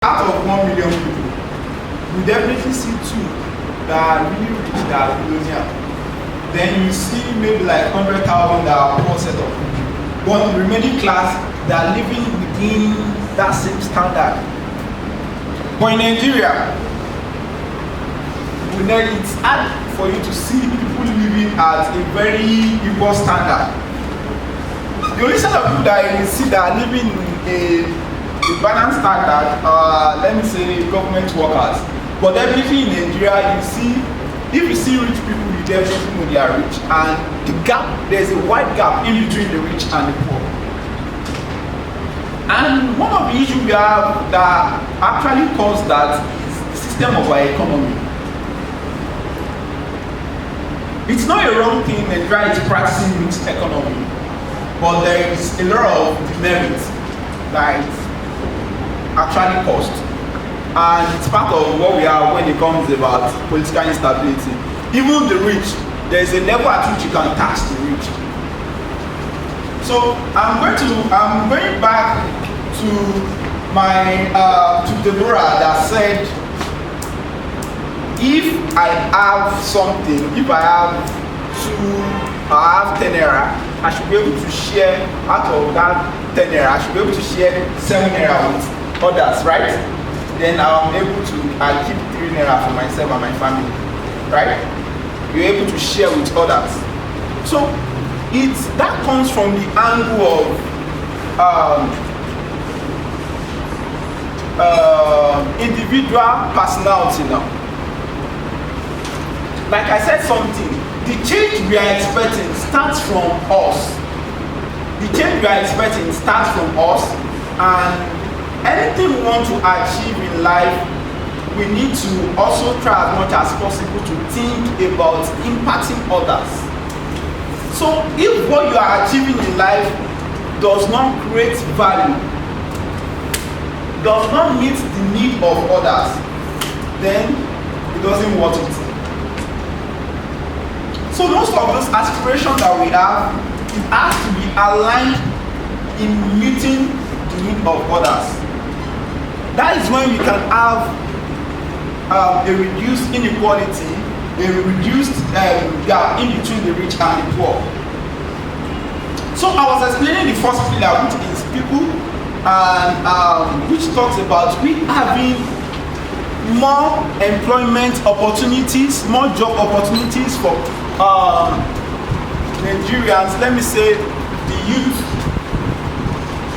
out of 1 million people, you definitely see two that are really rich, that are billionaire. Then you see maybe like 100,000 that are poor set of people. But the remaining class, they are living within that same standard. But in Nigeria, it's hard for you to see people living at a very equal standard. The only set of people that you see that are living in a balanced standard are, let me say, government workers. But definitely in Nigeria, if you see rich people, you definitely know they are rich. And there's a wide gap in between the rich and the poor. And one of the issues we have that actually caused that is the system of our economy. It's not a wrong thing Nigeria is practicing mixed economy, but there is a lot of demerits that it actually cost. And it's part of what we are when it comes about political instability. Even the rich, there is a level at which you can tax the rich. So I'm going back to my to Deborah that said, if I have something, if I have 10 naira, I should be able to share out of that 10 naira, I should be able to share 7 naira with others, right? Then I keep 3 naira for myself and my family, right? You're able to share with others. So that comes from the angle of individual personality now. Like I said something, the change we are expecting starts from us. The change we are expecting starts from us, and anything we want to achieve in life, we need to also try as much as possible to think about impacting others. So if what you are achieving in life does not create value, does not meet the need of others, then it doesn't worth it. So most of those aspirations that we have, it has to be aligned in meeting the need of others. That is when we can have a reduced inequality, a reduced gap in between the rich and the poor. So I was explaining the first pillar, which is people, and which talks about we having more employment opportunities, more job opportunities for Nigerians, let me say the youth.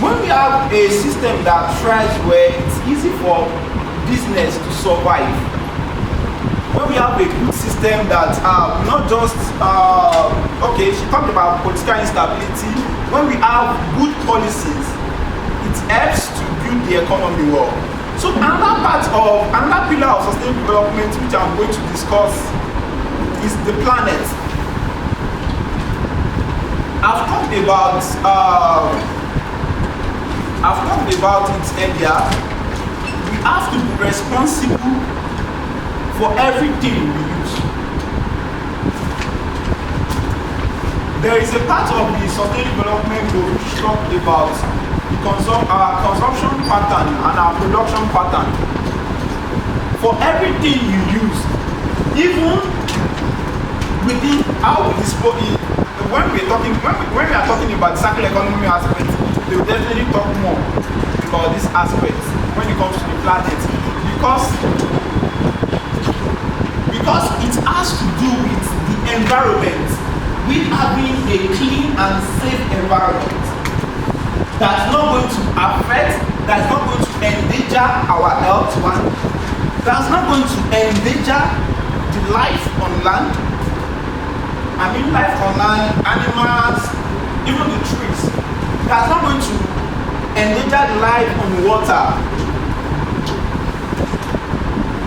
When we have a system that thrives where it's easy for business to survive, when we have a good system that not just okay, she talked about political instability. When we have good policies, it helps to build the economy well. So another pillar of sustainable development which I'm going to discuss is the planet. I've talked about it earlier. We have to be responsible for everything we use. There is a part of the sustainable development goal which talked about our consumption pattern and our production pattern. For everything you use, even within how we dispose it, when we are talking about circular economy aspect, they will definitely talk more about this aspect when it comes to the planet, because it has to do with the environment. We having a clean and safe environment that's not going to affect, that's not going to endanger our health, that's not going to endanger the life on land. I mean life on land, animals, even the trees. That's not going to endanger the life on water.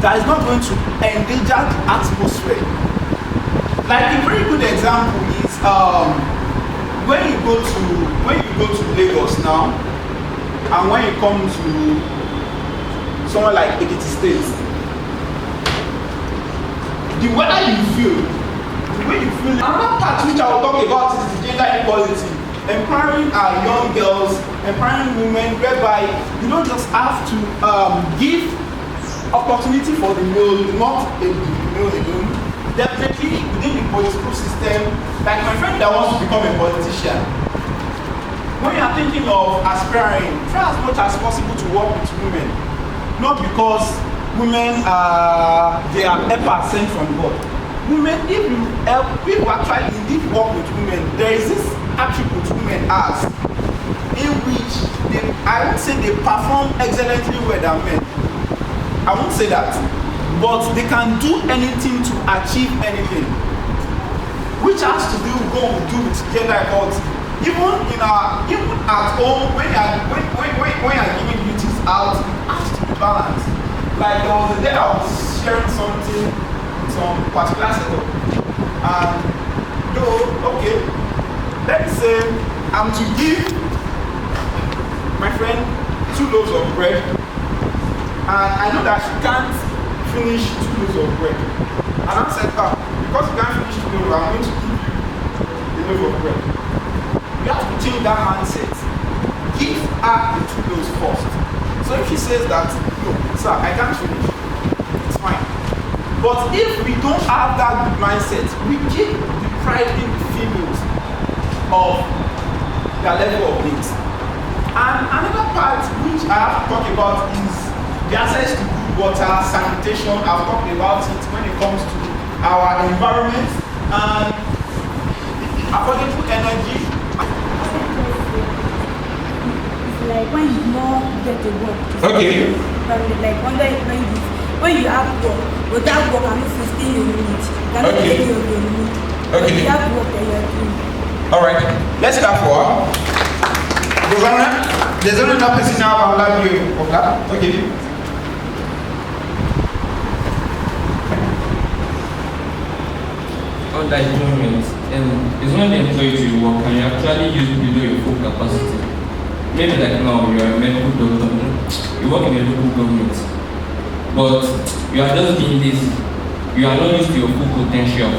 That is not going to endanger the atmosphere. Like a very good example is when you go to Lagos now, and when you come to somewhere like Ekiti State, the weather you feel, the way you feel. Another part which I will talk about is gender equality, empowering our young girls, empowering women, whereby you don't just have to give opportunity for the male, not the male alone. Definitely within the political system, like my friend that wants to become a politician, when you are thinking of aspiring, try as much as possible to work with women. Not because women they are ever sent from God. Women, if you help people actually indeed work with women, there is this attribute women has in which they, I won't say they perform excellently well than men. I won't say that. But they can do anything to achieve anything. Which has to do with gender equality. Even at home, when you are giving duties out, it has to be balanced. Like there was a day I was sharing something, some particular setup, and okay, let's say I'm to give my friend 2 loaves of bread, and I know that she can't finish 2 loaves of bread. And I said, because you can't finish 2 loaves, I'm going to give you the loaf of bread. You have to change that mindset. Give her the 2 loaves first. So if she says that, no, sir, I can't finish, it's fine. But if we don't have that mindset, we keep depriving the females of their level of needs. And another part which I have to talk about is the access to good water, sanitation. I've talked about it when it comes to our environment and affordable energy. Like when you more get to work. Okay. Like when you have work, without work, I'm not sustain your need. You cannot take care of your need. But you have work that you are doing. All right. Let's start for. There's only one person now about that view of that. Okay. On that employment, it's when the employee to work and you actually use below your full capacity. Maybe like now you are a medical doctor, you work in a local government, but you are just being lazy. You are not used to your full potential.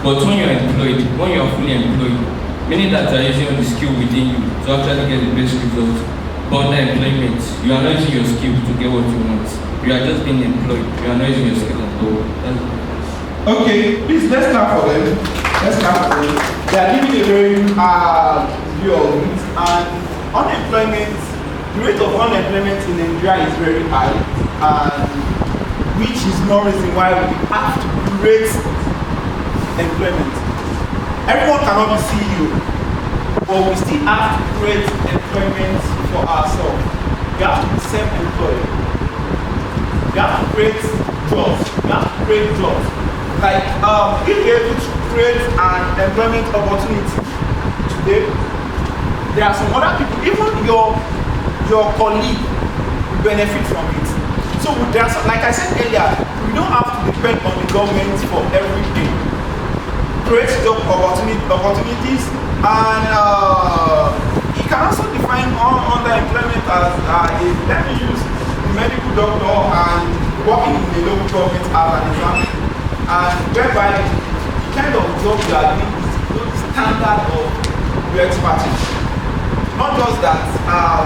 But when you are employed, when you are fully employed, meaning that you are using the skill within you to actually get the best results. But under employment, you are not using your skill to get what you want. You are just being employed. You are not using your skill at all. Okay, please let's clap for them. Let's clap for them. They are giving a very view of it. And unemployment, the rate of unemployment in Nigeria is very high, and which is no reason why we have to create employment. Everyone cannot be CEO, but we still have to create employment for ourselves. We have to be self-employed. We have to create jobs. We have to create jobs. Like if you're able to create an employment opportunity today, there are some other people, even your colleague will benefit from it. So there's, like I said earlier, we don't have to depend on the government for everything. Create job opportunities, and you can also define underemployment as let me use the medical doctor and working in the local government as an example, and whereby the kind of job you are doing is the standard of your expertise. Not just that,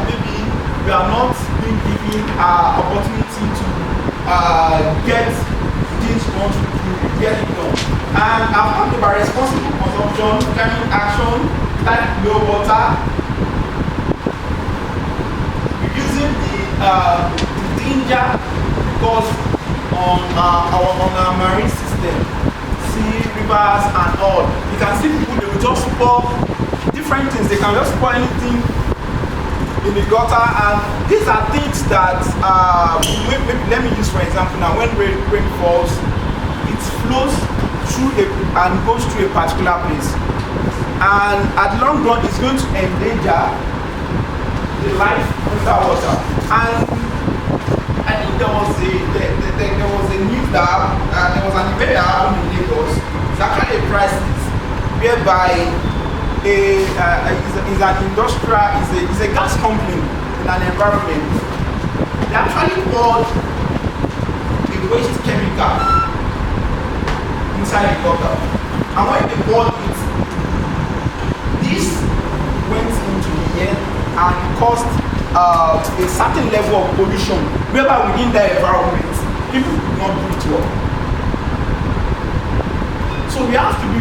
maybe we are not being given opportunity to get things we want to do, get it done. And I've talked about responsible consumption, climate action, like low water, reducing the danger because on our marine system, sea, rivers, and all, you can see people they will just pour different things. They can just pour anything in the gutter, and these are things that let me use for example now. When rain falls, it flows through and goes through a particular place, and at long run it's going to endanger the life underwater. And I think there was a news that there was an event that happened in Lagos. It's actually a crisis whereby is an industrial, is a gas company in an environment. They actually poured a waste chemical inside the gutter, and when they poured it, this went into the air and caused a certain level of pollution, whereby within that environment, people could not breathe well. So we have to be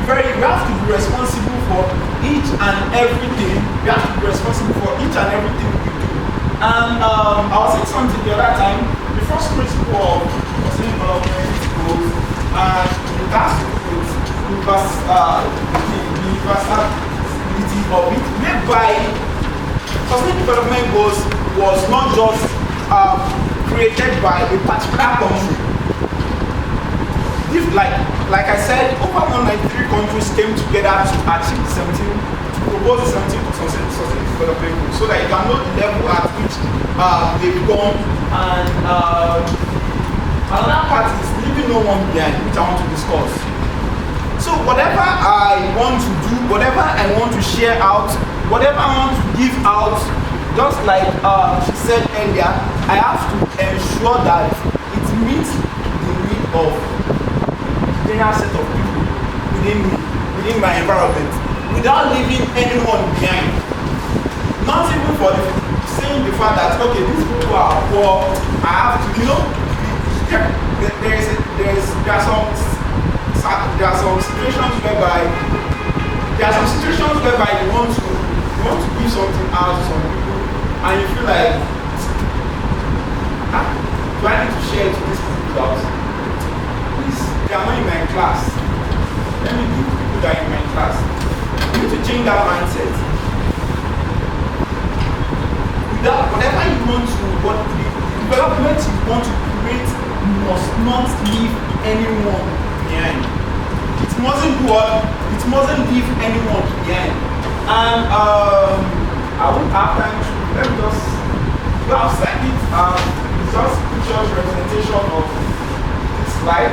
responsible for each and everything. We have to be responsible for each and everything we do. And I was saying something the other time. The first principle of sustainable development goals, and it has to do with the universality of it, whereby sustainable development goals was not just created by a particular country. If, like I said, over 193 countries came together to achieve to propose the 17 sustainable development goals, so that you can know the level at which they've gone. And another part is leaving no one behind, which I want to discuss. So whatever I want to do, whatever I want to share out, whatever I want to give out, just like she said earlier, I have to ensure that it meets the need of general set of people within me, within my environment, without leaving anyone behind. Not even for saying the fact that, okay, these people are poor, I have to, there are some situations whereby you want to give something out to some people, and you feel like, do I need to share it to these people out? Please, they are not in my class. Let me give people that are in my class. You need to change that mindset. Whatever you want to, what the development you want to create must not leave anyone behind. It mustn't leave anyone behind. And I won't have time to, let me just go outside it. It's just pictures representation of this slide.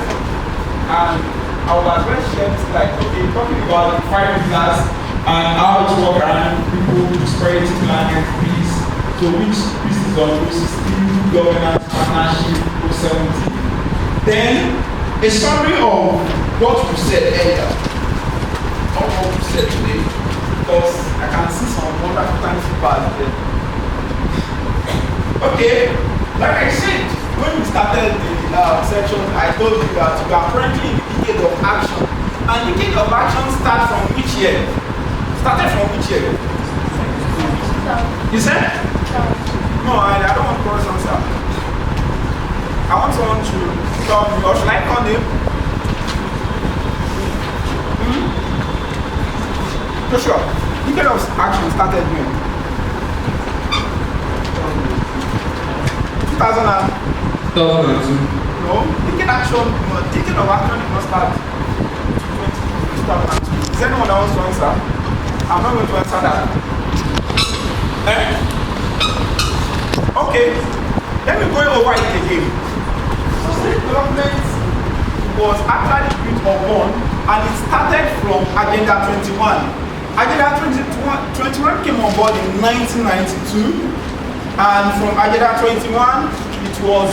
And I will as well share this slide. Okay, talking about the 5 pillars and how to work around people, prosperity, planet, peace. So which is on skill, governance, partnership, 70. Then a summary of what we said earlier, of what we said today, because I can see some wonderful things about there. Okay, like I said, when we started the section, I told you that we are currently in the decade of action. And the decade of action starts from which year? Started from which year? You said? No, I don't want to answer. I want someone to tell me, or should I call him? Joshua, the decade of action started when? 2002. No, decade of action did not start 2002. Is anyone that wants to answer? I'm not going to answer that. Okay, let me go over it again. Sustainable development was actually built upon, and it started from Agenda 21. Agenda 21 came on board in 1992, and from Agenda 21, it was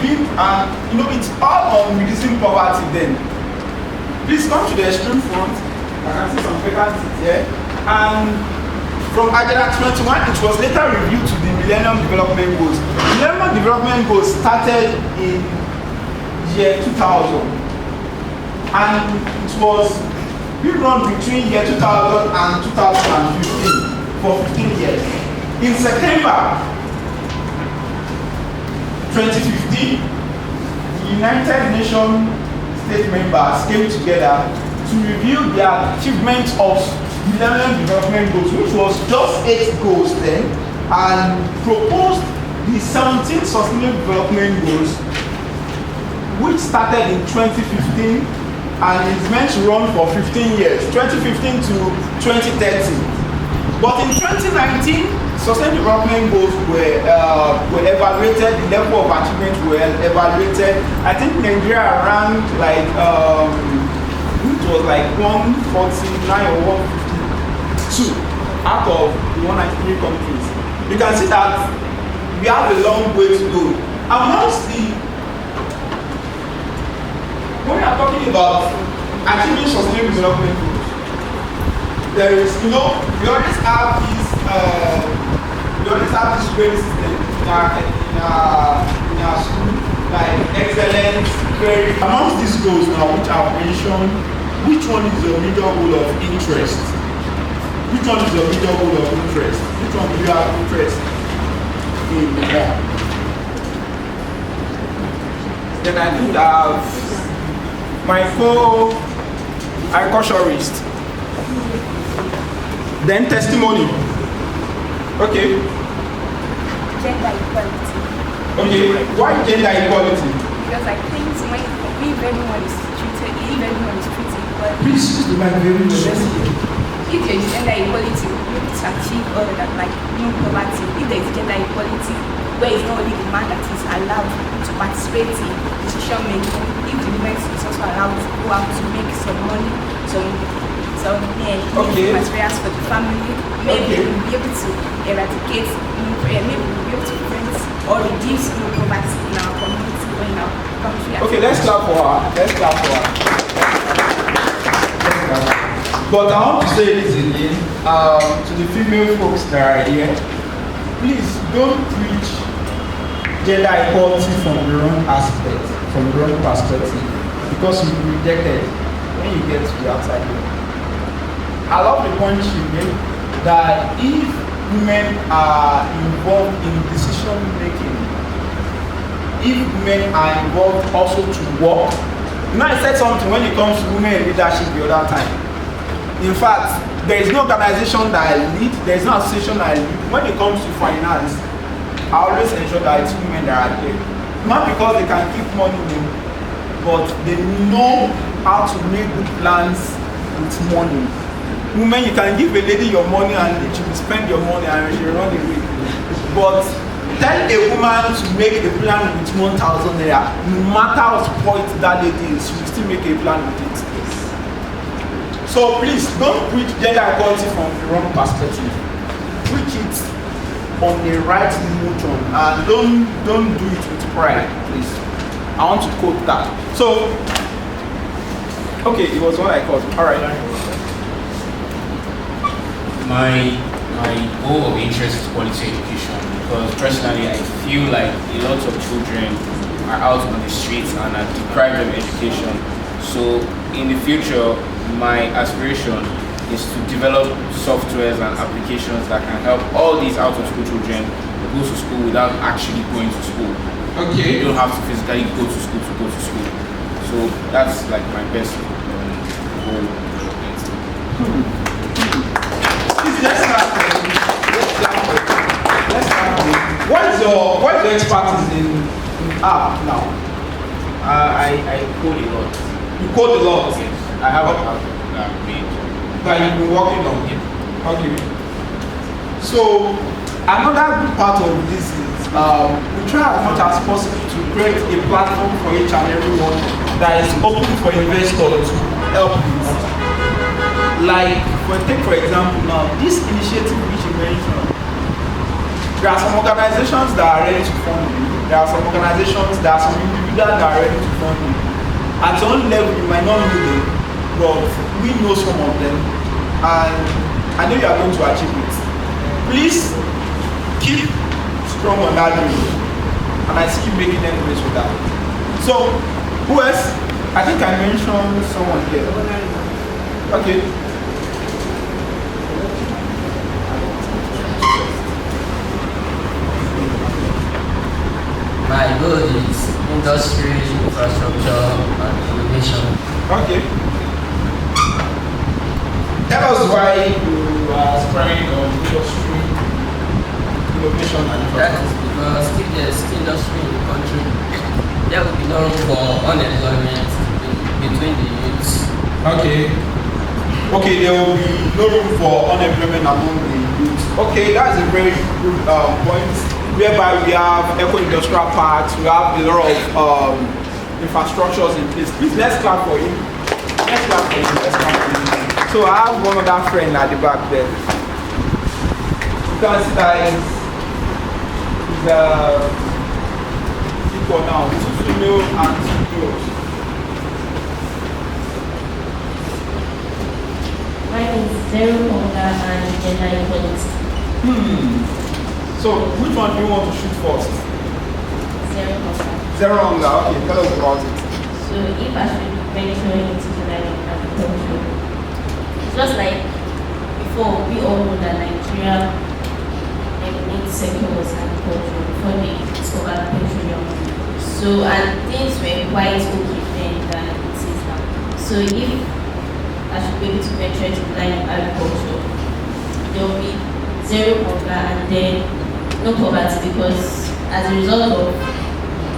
built, and it's all on reducing poverty then. Please come to the extreme front. I can see some papers here. And from Agenda 21, it was later reviewed to the Millennium Development Goals. Millennium Development Goals started in year 2000, and it was run between year 2000 and 2015 for 15 years. In September 2015, the United Nations state members came together to review their achievements of Millennium Development Goals, which was just 8 goals then, and proposed the 17 Sustainable Development Goals, which started in 2015 and is meant to run for 15 years, 2015 to 2030. But in 2019, Sustainable Development Goals were evaluated, the level of achievement were evaluated. I think Nigeria ranked like, it was like 149 or 152 out of the 193 countries. You can see that we have a long way to go. Amongst when we are talking about achieving sustainable development goals, there is, we always have this always have this grading system in our school, like excellence, very. Amongst these goals now, which I've mentioned, which one is your major goal of interest? Which one is your major goal of interest? Which one do you have interest in more? Then I do have my agriculturist. Then testimony. Okay. Gender equality. Okay. Why gender equality? Because I think if everyone is treated equally, Please use the mic very well. if there is gender equality, we will be able to achieve all of that, like no poverty. If there is gender equality, where it's not only the man that is allowed to participate in decision making, if the woman is also allowed to go out to make some money, some materials for the family, maybe we'll be able to eradicate, maybe we'll be able to prevent or reduce poverty in our community or in our country. Okay, let's clap for her. But I want to say this again to the female folks that are here. Please don't preach gender equality from the wrong aspect, from the wrong perspective, because you'll be rejected when you get to the outside world. I love the point she made that if women are involved in decision making, if women are involved also to work, I said something when it comes to women in leadership the other time. In fact, there is no organization that I lead, there is no association that I lead. When it comes to finance, I always ensure that it's women that are there. Not because they can keep money, but they know how to make good plans with money. Women, you can give a lady your money and she will spend your money and she will run away. But tell a woman to make a plan with 1,000 naira, no matter what point that lady is, she will still make a plan with it. So please don't preach gender equality from the wrong perspective. Preach it on the right motion and don't do it with pride, please. I want to quote that. So, okay, it was what I called. All right. My goal of interest is quality education, because personally I feel like a lot of children are out on the streets and are deprived of education. So in the future, my aspiration is to develop softwares and applications that can help all these out of school children go to school without actually going to school. Okay. You don't have to physically go to school. So that's like my best goal. Let's start. What is your expertise in app now? I code a lot. You code a lot. Yes. I have an app that I've made. That you've been working on. Yeah. Okay. So another good part of this is we try as much as possible to create a platform for each and everyone that is open for investors to help with. Like, take for example now, this initiative which you mentioned, there are some organizations that are ready to fund you. There are some individuals that are ready to fund you. At your own level, you might not know them, but we know some of them, and I know you are going to achieve it. Please keep strong on that dream, and I see you making progress with that. So, who else? I think I mentioned someone here. Okay. My goal is industry, infrastructure, and innovation. Okay. Tell us why you are aspiring on industry, innovation, and That infrastructure. is because if there is industry in the country, there will be no room for unemployment between the youths. Okay. Okay, there will be no room for unemployment among the youth. Okay, that's a very good point. Whereby we have eco-industrial parks, we have a lot of infrastructures in place. Please, let's clap for him. Let's clap for him. So I have one other friend at the back there. You can see that he's equal now. It's female and girls. Mine is zero hunger and gender equality. So, which one do you want to shoot first? Zero hunger. Zero hunger. Okay, tell us about it. So if I should venture into the line of agriculture, it's just like before, we all know that Nigeria main sector was agriculture before they discovered petroleum. So, and things were quite okay then than it is now. So if I should be able to venture into the line of agriculture, there will be zero hunger and then no poverty, because as a result of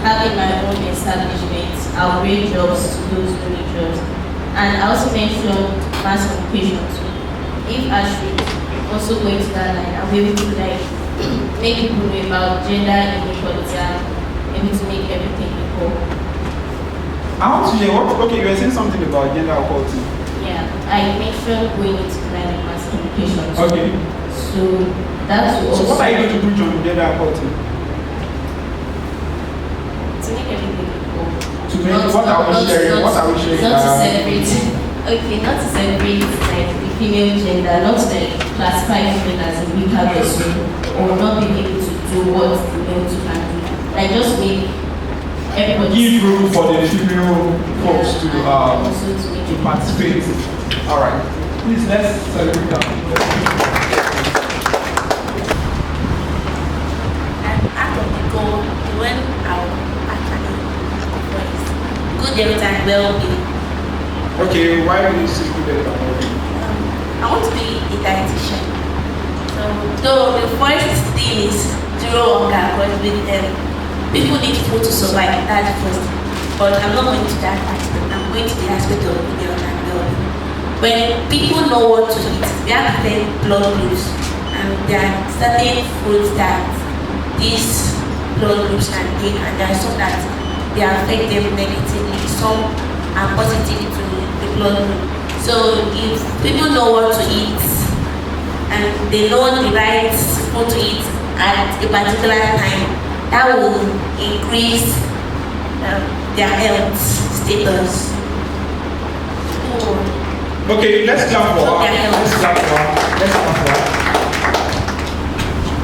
having my own establishment, I'll create jobs to those who need jobs. And I also mentioned mass communication too. If I should also go into that line, I'll be able to like make people know about gender inequality and able to make everything equal. I want to hear what. Okay, you were saying something about gender equality. Yeah, I mentioned going into the line of mass communication too. Okay. So that's So what are you going to preach on gender equality? to make everything equal. To make what are we sharing? What are we sharing? Not to celebrate. Okay, not to celebrate like the female gender, not to like, classify women as a weaker person or not being able to do what the male two can do. Like just make everybody Give room for the female folks to also to make to participate. All right. Please let's celebrate that. And out of the goal, when our actually good every time well-being. Okay, why do you say good at I want to be a dietitian. So though the first thing is zero hunger, because with people need food to survive. That's the first thing. But I'm not going to that aspect. I'm going to the aspect of the health and well-being. When people know what to eat, they have different blood groups, and there are certain foods that these blood groups can take, and there are some that they affect them negatively. Some are positive to the blood group. So if people know what to eat and they know the right food to eat at a particular time, that will increase their health status. Okay, let's clap for her. Okay. Let's clap for her. Let's clap for her.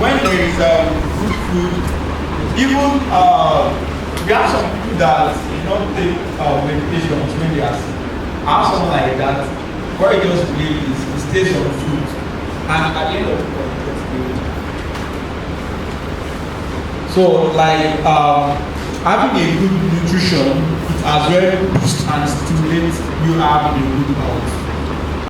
When there is good food, even we have some people that do not take medications when they are sick. I have someone like that. What I just believe is he stays on food, and at the end of the day, he gets healed. So, like having a good nutrition, it as well boosts and stimulates you having a good health.